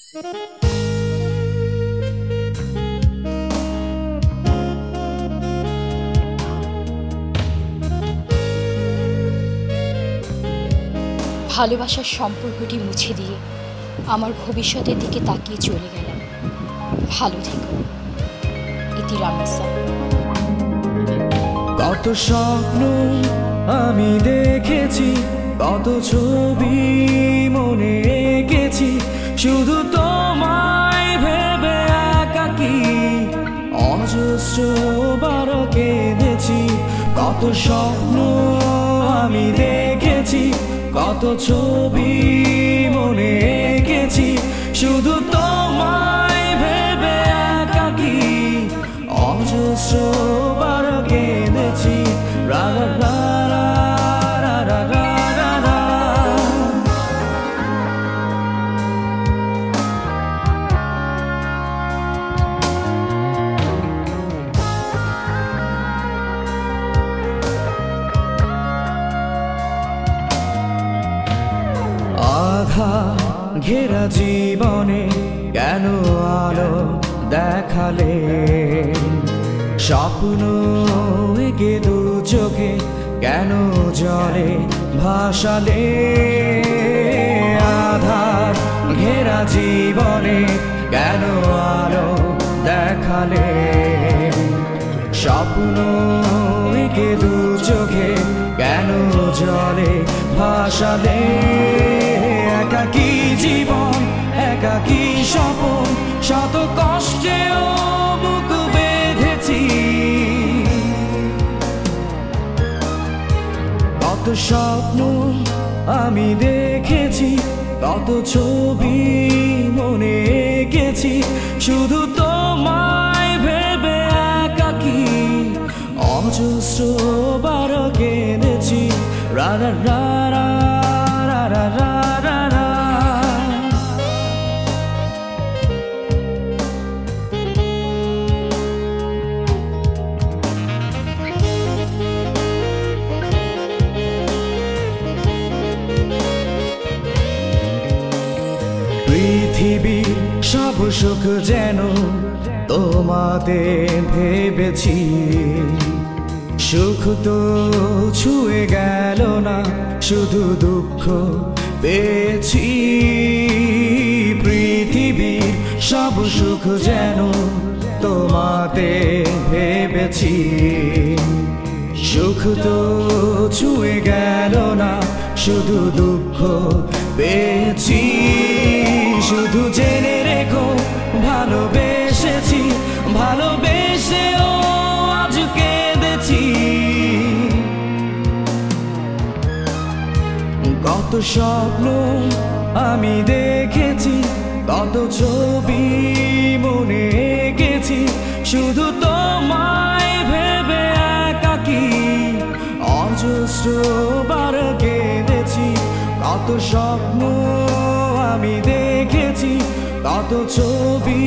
ভালোবাসার সম্পর্কটি মুছে দিয়ে আমার ভবিষ্যতের দিকে তাকিয়ে চলে গেলাম। ভালো থেকো, ইতি রামিসা। কত স্বপ্ন আমি দেখেছি, কত ছবি মনে এঁকেছি, শুধু তোমায় ভেবে একাকী অজস্র বার কেঁদেছি। কত স্বপ্ন আমি দেখেছি, কত ছবি মনে এঁকেছি, শুধু তোমায় ভেবে একাকী অজস্র বার কেঁদেছি। রা রা রা রা রা রা রা রা। আধা ঘেরা জীবনে কেন আলো দেখালে, স্বপ্ন এঁকে দু চোখে কেন জলে ভাসালে। আধার ঘেরা জীবনে কেন আলো দেখালে, স্বপ্ন এঁকে দু চোখে কেন জলে ভাসালে। একাকী জীবন, একাকী স্বপন, শত কষ্টেও বুক বেঁধেছি। কত স্বপ্ন আমি দেখেছি, কত ছবি মনে এঁকেছি, শুধু তোমায় ভেবে একাকী অজস্র বার কেঁদেছি। রা রা রা রা রা রা রা রা রা। পৃথিবীর সব সুখ যেন তোমাতে ভেবেছি, সুখ তো ছুঁয়ে গেল না, শুধু দুঃখ পেয়েছি। পৃথিবীর সব সুখ যেন তোমাতে ভেবেছি, সুখ তো ছুঁয়ে গেল না, শুধু দুঃখ পেয়েছি। শুধু জেনে রেখো ভালোবেসেছি, ভালোবেসেও আজ কেঁদেছি। কত স্বপ্ন আমি দেখেছি, কত ছবি মনে এঁকেছি, শুধু তোমায় ভেবে একাকী অজস্র বার কেঁদেছি। কত স্বপ্ন আমি দেখেছি, কত ছবি